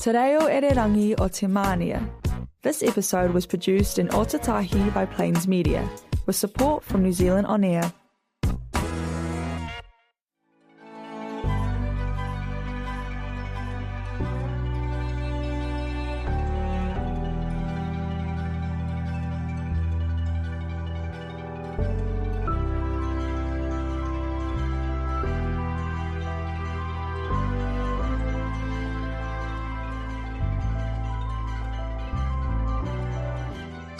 Te reo ererangi o te mānia. This episode was produced in Otatahi by Plains Media, with support from New Zealand On Air.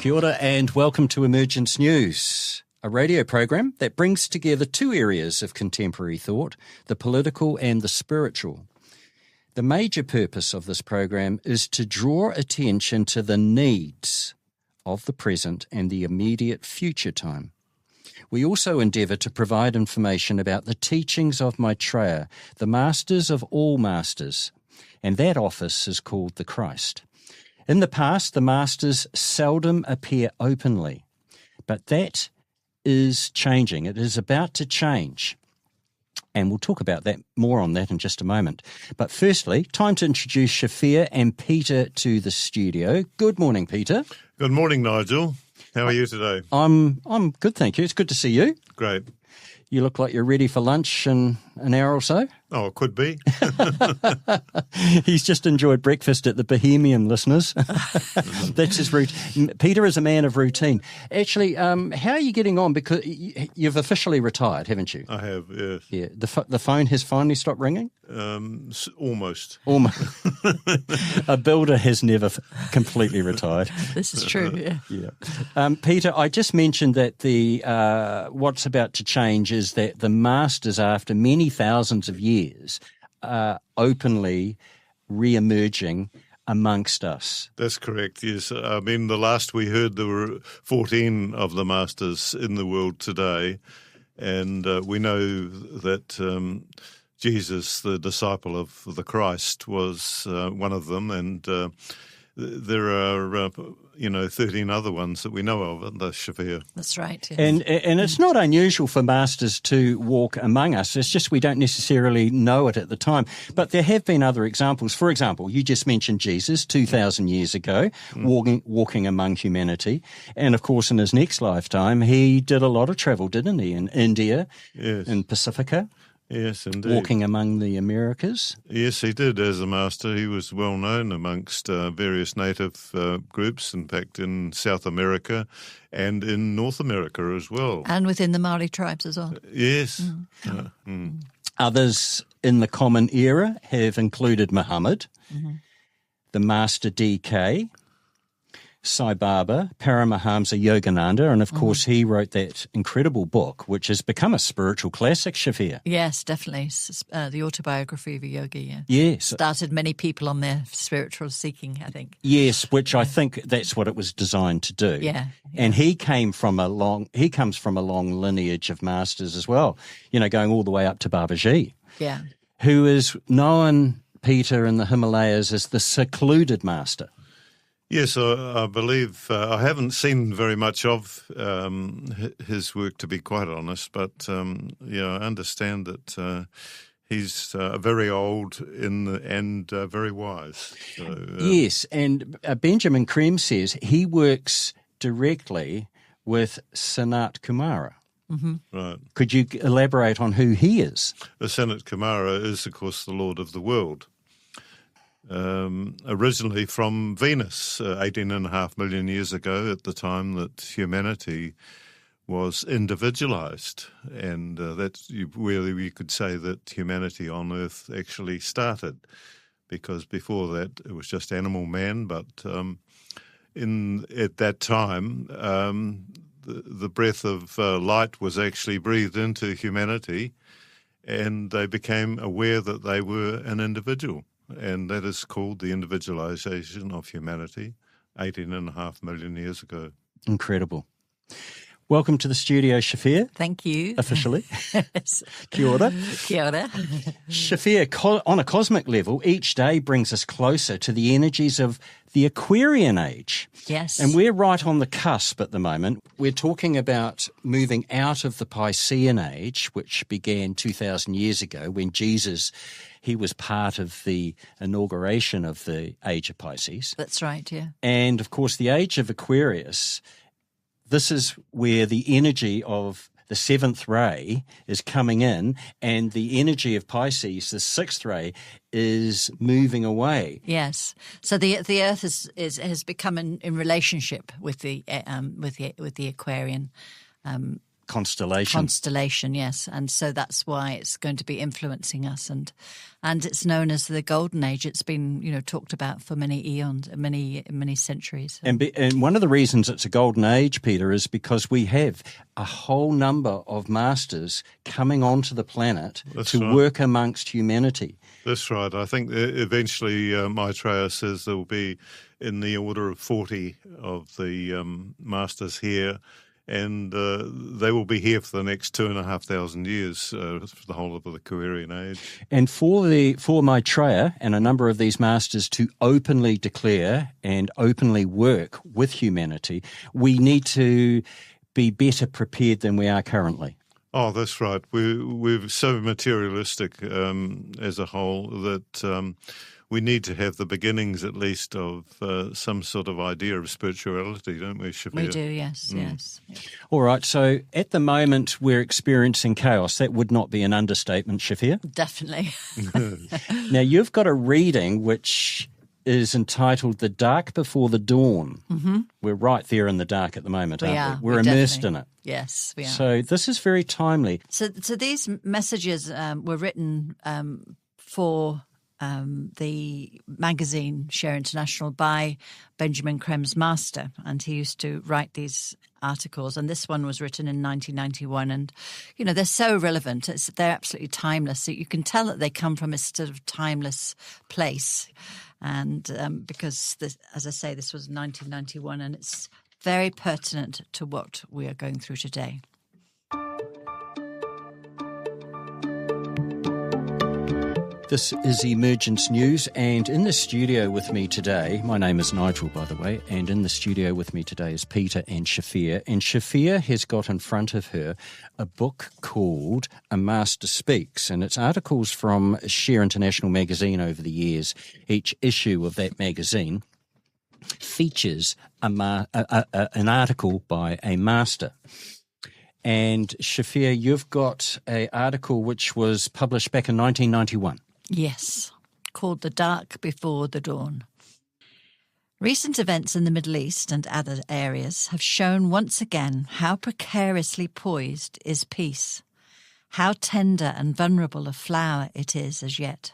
Kia ora and welcome to Emergence News, a radio program that brings together two areas of contemporary thought, the political and the spiritual. The major purpose of this program is to draw attention to the needs of the present and the immediate future time. We also endeavour to provide information about the teachings of Maitreya, the masters of all masters, and that office is called the Christ. In the past, the masters seldom appear openly, but that is changing. It is about to change. And we'll talk about that more on that in just a moment. But firstly, time to introduce Shafir and Peter to the studio. Good morning, Peter. Good morning, Nigel. How are you today? I'm good, thank you. It's good to see you. Great. You look like you're ready for lunch in an hour or so. Oh, it could be. He's just enjoyed breakfast at the Bohemian, listeners. That's his routine. Peter is a man of routine. Actually, how are you getting on? Because you've officially retired, haven't you? I have, yes. Yeah. The phone has finally stopped ringing? Almost. Almost. A builder has never completely retired. This is true, yeah. Yeah. Peter, I just mentioned that the what's about to change is that the masters, after many thousands of years, openly re-emerging amongst us. That's correct, yes. I mean, the last we heard there were 14 of the masters in the world today, and we know that Jesus, the disciple of the Christ, was one of them, and there are 13 other ones that we know of in the Shafir. That's right. Yes. And it's not unusual for masters to walk among us. It's just we don't necessarily know it at the time. But there have been other examples. For example, you just mentioned Jesus 2,000 years ago, walking among humanity. And of course, in his next lifetime, he did a lot of travel, didn't he? In India, yes. In Pacifica. Yes, indeed. Walking among the Americas. Yes, he did as a master. He was well known amongst various native groups, in fact, in South America and in North America as well. And within the Maori tribes as well. Yes. Others in the Common Era have included Muhammad, the Master DK, Sai Baba, Paramahamsa Yogananda, and of course he wrote that incredible book, which has become a spiritual classic, Shafir. Yes, definitely. The autobiography of a yogi, yeah. Yes. Started many people on their spiritual seeking, I think. Yes, which I think that's what it was designed to do. Yeah. And he comes from a long lineage of masters as well, going all the way up to Babaji. Yeah. Who is known, Peter, in the Himalayas as the secluded master. Yes, I believe I haven't seen very much of his work, to be quite honest, but I understand that he's very old and very wise. So, yes, and Benjamin Krem says he works directly with Sanat Kumara. Mm-hmm. Right. Could you elaborate on who he is? Sanat Kumara is, of course, the Lord of the World. Originally from Venus, 18.5 million years ago, at the time that humanity was individualized. And that's where we could say that humanity on Earth actually started, because before that it was just animal man. But at that time, the breath of light was actually breathed into humanity, and they became aware that they were an individual. And that is called the individualization of humanity 18.5 million years ago. Incredible. Welcome to the studio, Shafir. Thank you. Officially. Yes. Kia ora. Kia ora. Shafir, on a cosmic level, each day brings us closer to the energies of the Aquarian age. Yes. And we're right on the cusp at the moment. We're talking about moving out of the Piscean age, which began 2,000 years ago when Jesus, he was part of the inauguration of the age of Pisces. That's right, yeah. And, of course, the age of Aquarius, this is where the energy of the seventh ray is coming in, and the energy of Pisces, the sixth ray, is moving away. Yes. So the Earth has become in relationship with the Aquarian constellation, yes, and so that's why it's going to be influencing us, and it's known as the Golden Age. It's been talked about for many eons, many centuries. And one of the reasons it's a Golden Age, Peter, is because we have a whole number of masters coming onto the planet work amongst humanity. That's right. I think eventually Maitreya says there will be in the order of 40 of the masters here. And they will be here for the next 2,500 years, for the whole of the Aquarian age. And for Maitreya and a number of these masters to openly declare and openly work with humanity, we need to be better prepared than we are currently. Oh, that's right. We're so materialistic as a whole that we need to have the beginnings, at least, of some sort of idea of spirituality, don't we, Shafir? We do, yes, yes. All right, so at the moment we're experiencing chaos. That would not be an understatement, Shafir. Definitely. Now, you've got a reading which is entitled The Dark Before the Dawn. Mm-hmm. We're right there in the dark at the moment, aren't we? We're immersed in it. Yes, we are. So this is very timely. So these messages were written for the magazine Share International by Benjamin Krem's master, and he used to write these articles, and this one was written in 1991, and they're so relevant. They're absolutely timeless. So you can tell that they come from a sort of timeless place, and because this, as I say, this was 1991, and it's very pertinent to what we are going through today. This is Emergence News, and in the studio with me today, my name is Nigel, by the way, and in the studio with me today is Peter and Shafir. And Shafir has got in front of her a book called A Master Speaks, and it's articles from Share International magazine over the years. Each issue of that magazine features an article by a master. And Shafir, you've got an article which was published back in 1991. Yes, called The Dark Before the Dawn. Recent events in the Middle East and other areas have shown once again how precariously poised is peace, how tender and vulnerable a flower it is as yet.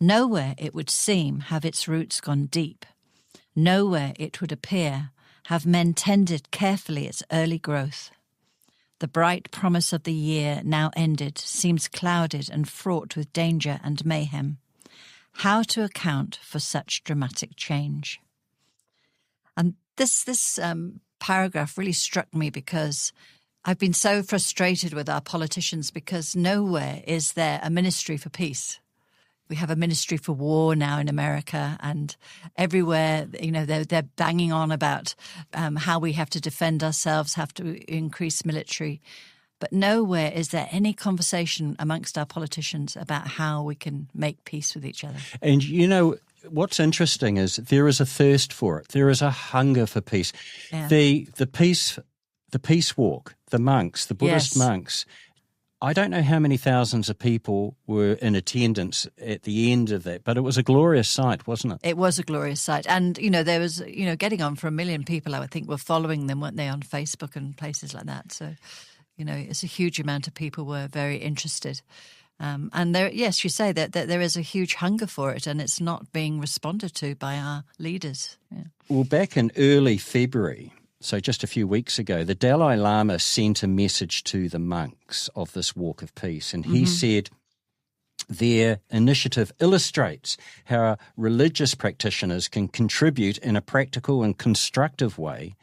Nowhere, it would seem, have its roots gone deep. Nowhere, it would appear, have men tended carefully its early growth. The bright promise of the year now ended seems clouded and fraught with danger and mayhem. How to account for such dramatic change? And this paragraph really struck me because I've been so frustrated with our politicians because nowhere is there a ministry for peace. We have a ministry for war now in America, and everywhere, they're banging on about how we have to defend ourselves, have to increase military. But nowhere is there any conversation amongst our politicians about how we can make peace with each other. And what's interesting is there is a thirst for it. There is a hunger for peace. Yeah. The peace walk, the monks, the Buddhist monks. I don't know how many thousands of people were in attendance at the end of that, but it was a glorious sight, wasn't it? It was a glorious sight. And, there was, getting on for 1 million people, I would think, were following them, weren't they, on Facebook and places like that. So, it's a huge amount of people were very interested. And there, yes, you say that there is a huge hunger for it, and it's not being responded to by our leaders. Yeah. Well, back in early February, so just a few weeks ago, the Dalai Lama sent a message to the monks of this walk of peace, and he said their initiative illustrates how religious practitioners can contribute in a practical and constructive way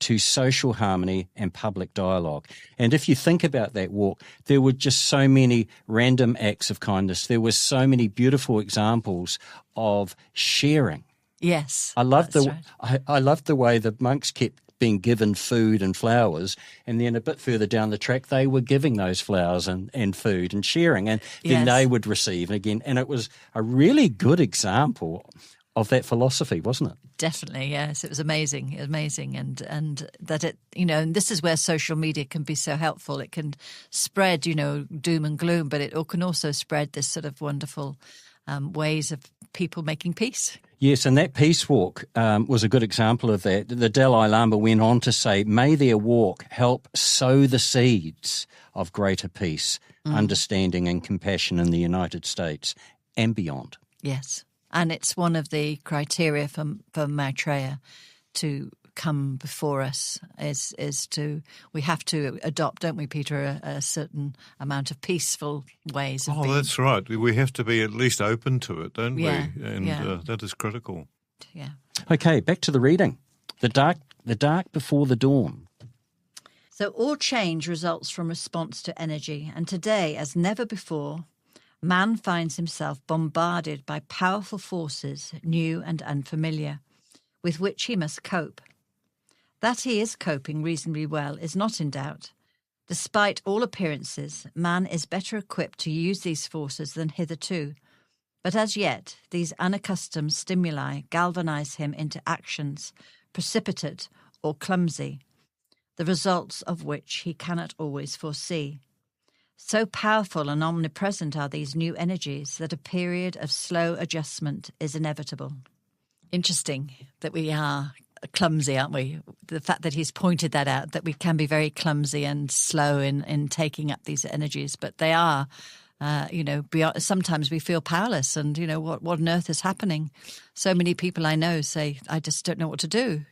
to social harmony and public dialogue. And if you think about that walk, there were just so many random acts of kindness. There were so many beautiful examples of sharing. Yes, I loved right. I loved the way the monks kept being given food and flowers, and then a bit further down the track they were giving those flowers and food and sharing, and then they would receive again. And it was a really good example of that philosophy, wasn't it? Definitely, yes. It was amazing, and that it, and this is where social media can be so helpful. It can spread, doom and gloom, but it can also spread this sort of wonderful ways of people making peace. Yes, and that peace walk was a good example of that. The Dalai Lama went on to say, may their walk help sow the seeds of greater peace, understanding and compassion in the United States and beyond. Yes, and it's one of the criteria for Maitreya to come before us is we have to adopt, don't we, Peter, a certain amount of peaceful ways of being. That's right. We have to be at least open to it, don't we? And that is critical. Yeah. Okay, back to the reading. The dark before the dawn. So all change results from response to energy, and today, as never before, man finds himself bombarded by powerful forces, new and unfamiliar, with which he must cope. That he is coping reasonably well is not in doubt. Despite all appearances, man is better equipped to use these forces than hitherto. But as yet, these unaccustomed stimuli galvanize him into actions, precipitate or clumsy, the results of which he cannot always foresee. So powerful and omnipresent are these new energies that a period of slow adjustment is inevitable. Interesting that we are clumsy, aren't we? The fact that he's pointed that out, that we can be very clumsy and slow in taking up these energies, but they are, beyond, sometimes we feel powerless and, what on earth is happening? So many people I know say, I just don't know what to do.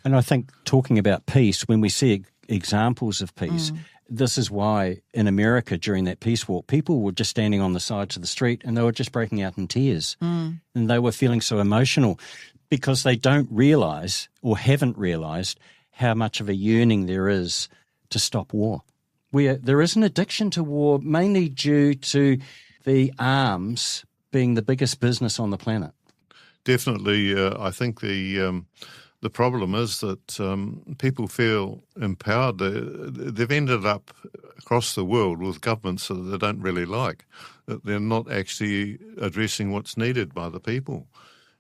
And I think talking about peace, when we see examples of peace, this is why in America during that peace walk, people were just standing on the sides of the street and they were just breaking out in tears. And they were feeling so emotional because they don't realise or haven't realised how much of a yearning there is to stop war. There is an addiction to war, mainly due to the arms being the biggest business on the planet. Definitely, I think the problem is that people feel empowered. They've ended up across the world with governments that they don't really like. That they're not actually addressing what's needed by the people.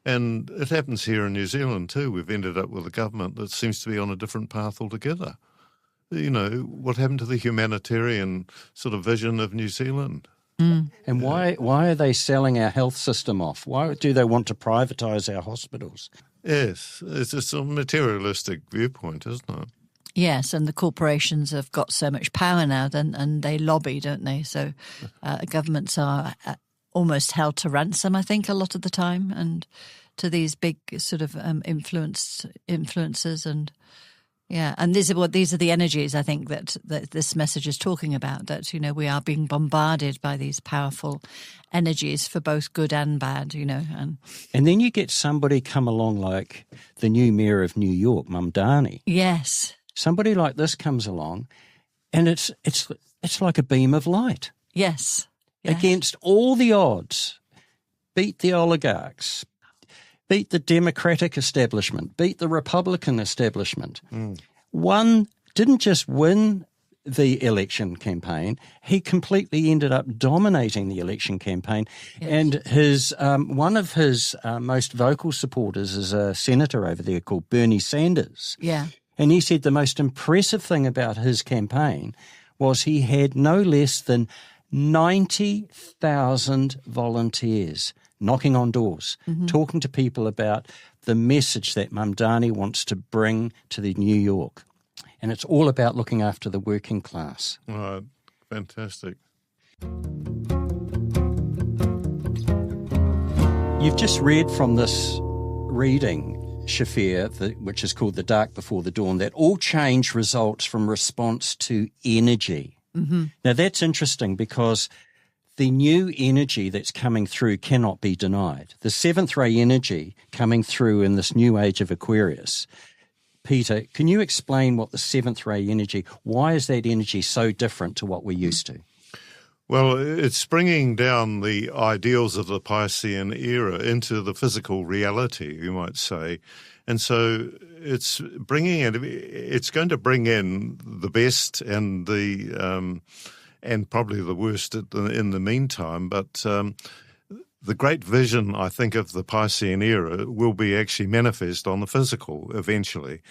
And it happens here in New Zealand too. We've ended up with a government that seems to be on a different path altogether. What happened to the humanitarian sort of vision of New Zealand? And why are they selling our health system off? Why do they want to privatise our hospitals? Yes, it's just a materialistic viewpoint, isn't it? Yes, and the corporations have got so much power now, and they lobby, don't they? So governments are almost held to ransom, I think, a lot of the time, and to these big sort of influences, and and these are the energies I think that this message is talking about. That we are being bombarded by these powerful energies for both good and bad. And then you get somebody come along like the new mayor of New York, Mamdani. Yes, somebody like this comes along, and it's like a beam of light. Yes. Against all the odds, beat the oligarchs, beat the Democratic establishment, beat the Republican establishment. One didn't just win the election campaign, he completely ended up dominating the election campaign. Yes. And his one of his most vocal supporters is a senator over there called Bernie Sanders. Yeah. And he said the most impressive thing about his campaign was he had no less than 90,000 volunteers knocking on doors, talking to people about the message that Mamdani wants to bring to the New York. And it's all about looking after the working class. Right. Fantastic. You've just read from this reading, Shafir, which is called The Dark Before the Dawn, that all change results from response to energy. Now, that's interesting because the new energy that's coming through cannot be denied. The seventh ray energy coming through in this new age of Aquarius Peter, can you explain what the seventh ray energy, why is that energy so different to what we're used to? Well, it's bringing down the ideals of the Piscean era into the physical reality, you might say. And so it's going to bring in the best and and probably the worst in the meantime. But the great vision, I think, of the Piscean era will be actually manifest on the physical eventually.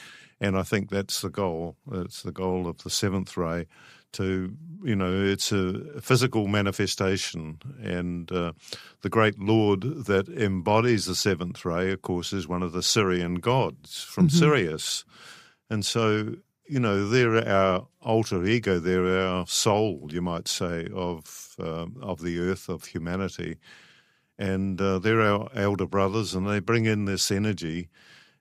And I think that's the goal. It's the goal of the seventh ray. It's a physical manifestation, and the great Lord that embodies the seventh ray, of course, is one of the Syrian gods from Sirius. And so, they're our alter ego, they're our soul, you might say, of the earth, of humanity. And they're our elder brothers, and they bring in this energy.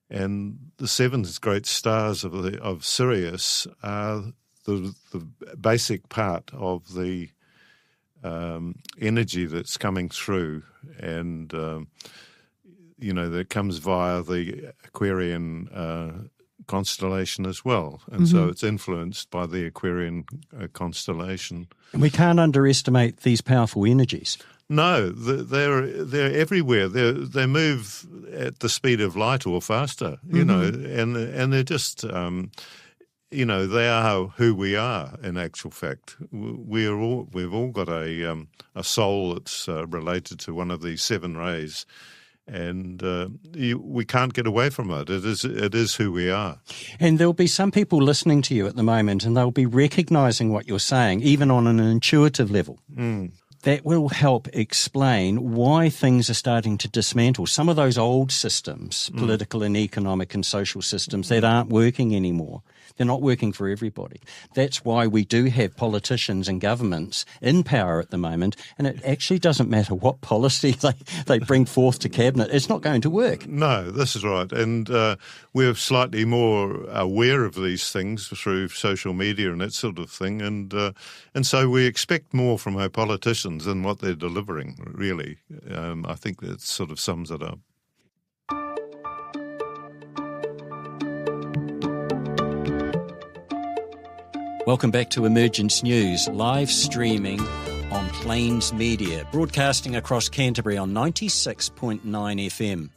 And the seven great stars of Sirius are the basic part of the energy that's coming through, and that comes via the Aquarian constellation as well, and so it's influenced by the Aquarian constellation. And we can't underestimate these powerful energies. No, they're everywhere. They move at the speed of light or faster, and they're just. They are who we are. In actual fact, we've all got a soul that's related to one of these seven rays, and we can't get away from it. It is who we are. And there'll be some people listening to you at the moment, and they'll be recognizing what you're saying, even on an intuitive level. That will help explain why things are starting to dismantle some of those old systems, political and economic and social systems that aren't working anymore. They're not working for everybody. That's why we do have politicians and governments in power at the moment, and it actually doesn't matter what policy they bring forth to cabinet. It's not going to work. No, this is right. And we're slightly more aware of these things through social media and that sort of thing. And so we expect more from our politicians than what they're delivering, really. I think that sort of sums it up. Welcome back to Emergence News, live streaming on Plains Media, broadcasting across Canterbury on 96.9 FM.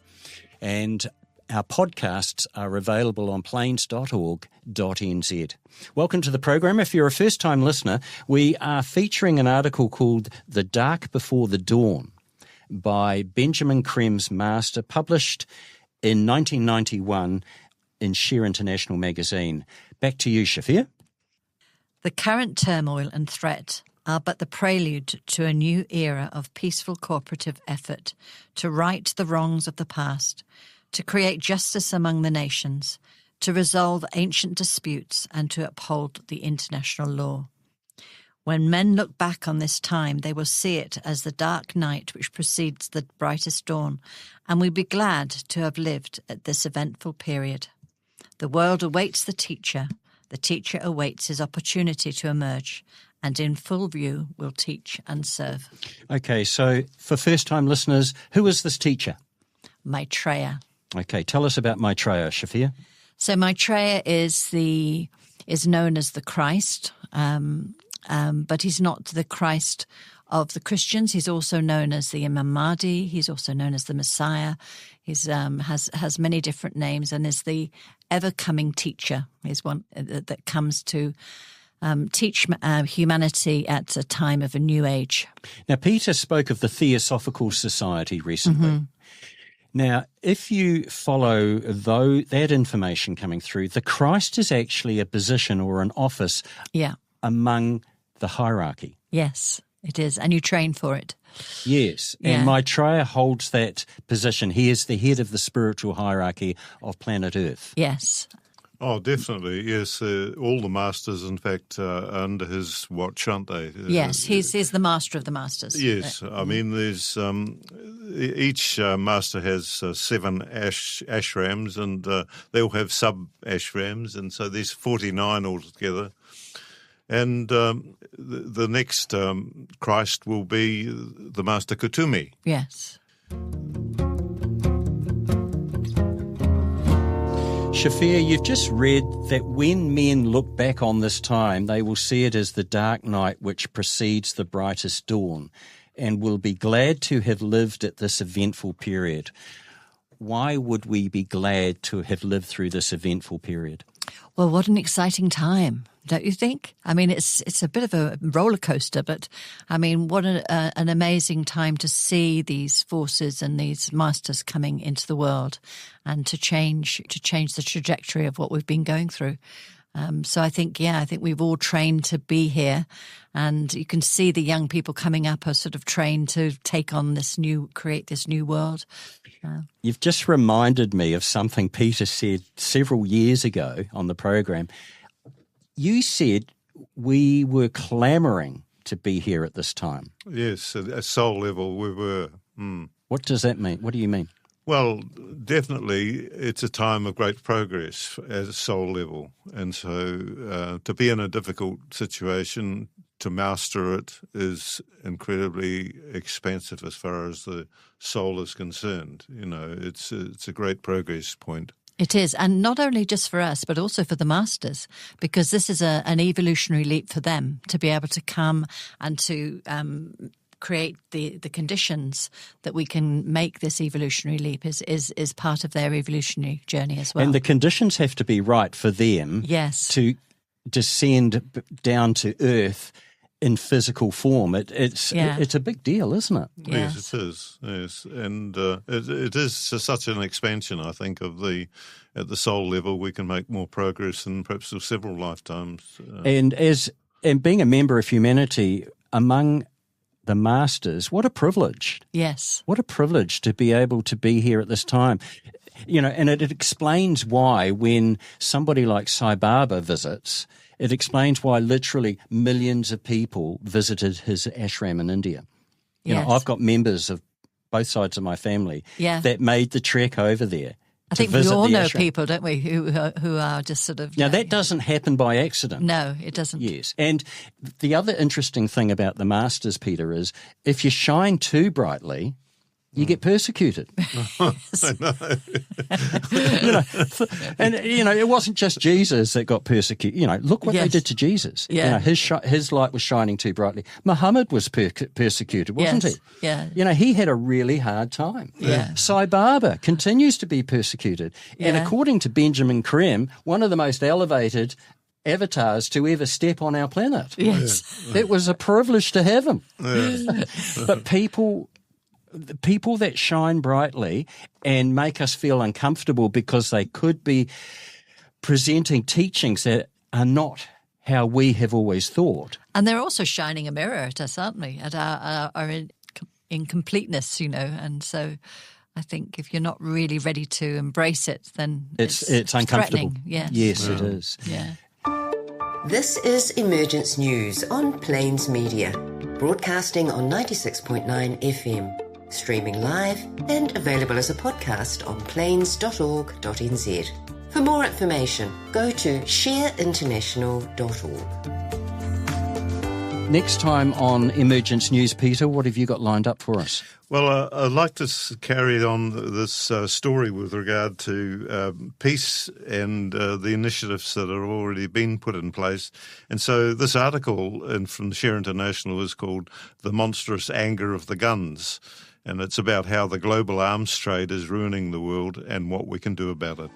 And our podcasts are available on plains.org.nz. Welcome to the program. If you're a first-time listener, we are featuring an article called The Dark Before the Dawn by Benjamin Krem's Master, published in 1991 in Share International magazine. Back to you, Shafir. The current turmoil and threat are but the prelude to a new era of peaceful cooperative effort to right the wrongs of the past, to create justice among the nations, to resolve ancient disputes, and to uphold the international law. When men look back on this time, they will see it as the dark night which precedes the brightest dawn, and will be glad to have lived at this eventful period. The world awaits the teacher awaits his opportunity to emerge, and in full view will teach and serve. Okay, so for first-time listeners, who is this teacher? Maitreya. Okay, tell us about Maitreya, Shafir. So Maitreya is known as the Christ, but he's not the Christ of the Christians. He's also known as the Imam Mahdi. He's also known as the Messiah. He's has many different names, and is the ever-coming teacher. Is one that comes to teach humanity at a time of a new age. Now, Peter spoke of the Theosophical Society recently. Now, if you follow that information coming through, the Christ is actually a position or an office among the hierarchy. Yes, it is, and you train for it. Yes, and Maitreya holds that position. He is the head of the spiritual hierarchy of planet Earth. Yes. Oh, definitely, yes. All the masters, in fact, are under his watch, aren't they? Yes, he's the master of the masters. Yes, I mean, there's each master has 7 ashrams, and they'll have sub-ashrams, and so there's 49 altogether. And the next Christ will be the Master Kutumi. Yes. Shafir, you've just read that when men look back on this time, they will see it as the dark night which precedes the brightest dawn, and will be glad to have lived at this eventful period. Why would we be glad to have lived through this eventful period? Well, what an exciting time, don't you think? I mean, it's a bit of a roller coaster, but I mean, what an amazing time to see these forces and these masters coming into the world, and to change the trajectory of what we've been going through. So I think we've all trained to be here, and you can see the young people coming up are sort of trained to create this new world. You've just reminded me of something Peter said several years ago on the program. You said we were clamouring to be here at this time. Yes, at soul level we were. What does that mean? What do you mean? Well, definitely it's a time of great progress at a soul level. And so to be in a difficult situation, to master it, is incredibly expansive as far as the soul is concerned. You know, it's a great progress point. It is, and not only just for us, but also for the masters, because this is an evolutionary leap for them to be able to come and to create the conditions that we can make this evolutionary leap is part of their evolutionary journey as well. And the conditions have to be right for them to descend down to earth in physical form. It's a big deal, isn't it? Yes, it is. Yes, and it is such an expansion, I think, at the soul level. We can make more progress in perhaps several lifetimes. And being a member of humanity among the masters, what a privilege. Yes. What a privilege to be able to be here at this time. You know, and it explains why when somebody like Sai Baba visits, it explains why literally millions of people visited his ashram in India. You know, I've got members of both sides of my family that made the trek over there. I think we all know people, don't we, who are just sort of... Now, that doesn't happen by accident. No, it doesn't. Yes. And the other interesting thing about the masters, Peter, is if you shine too brightly, you get persecuted. I know. It wasn't just Jesus that got persecuted. You know, look what they did to Jesus. Yeah. You know, his light was shining too brightly. Muhammad was persecuted, wasn't he? Yeah. You know, he had a really hard time. Yeah. Sai Baba continues to be persecuted. Yeah. And according to Benjamin Creme, one of the most elevated avatars to ever step on our planet. Yes. It was a privilege to have him. Yeah. But people that shine brightly and make us feel uncomfortable because they could be presenting teachings that are not how we have always thought. And they're also shining a mirror at us, aren't they? At our incompleteness, you know. And so I think if you're not really ready to embrace it, then it's uncomfortable. Yes, it is. Yeah. This is Emergence News on Plains Media, broadcasting on 96.9 FM. Streaming live and available as a podcast on plains.org.nz. For more information, go to shareinternational.org. Next time on Emergence News, Peter, what have you got lined up for us? Well, I'd like to carry on this story with regard to peace and the initiatives that have already been put in place. And so this article from Share International is called The Monstrous Anger of the Guns. And it's about how the global arms trade is ruining the world and what we can do about it.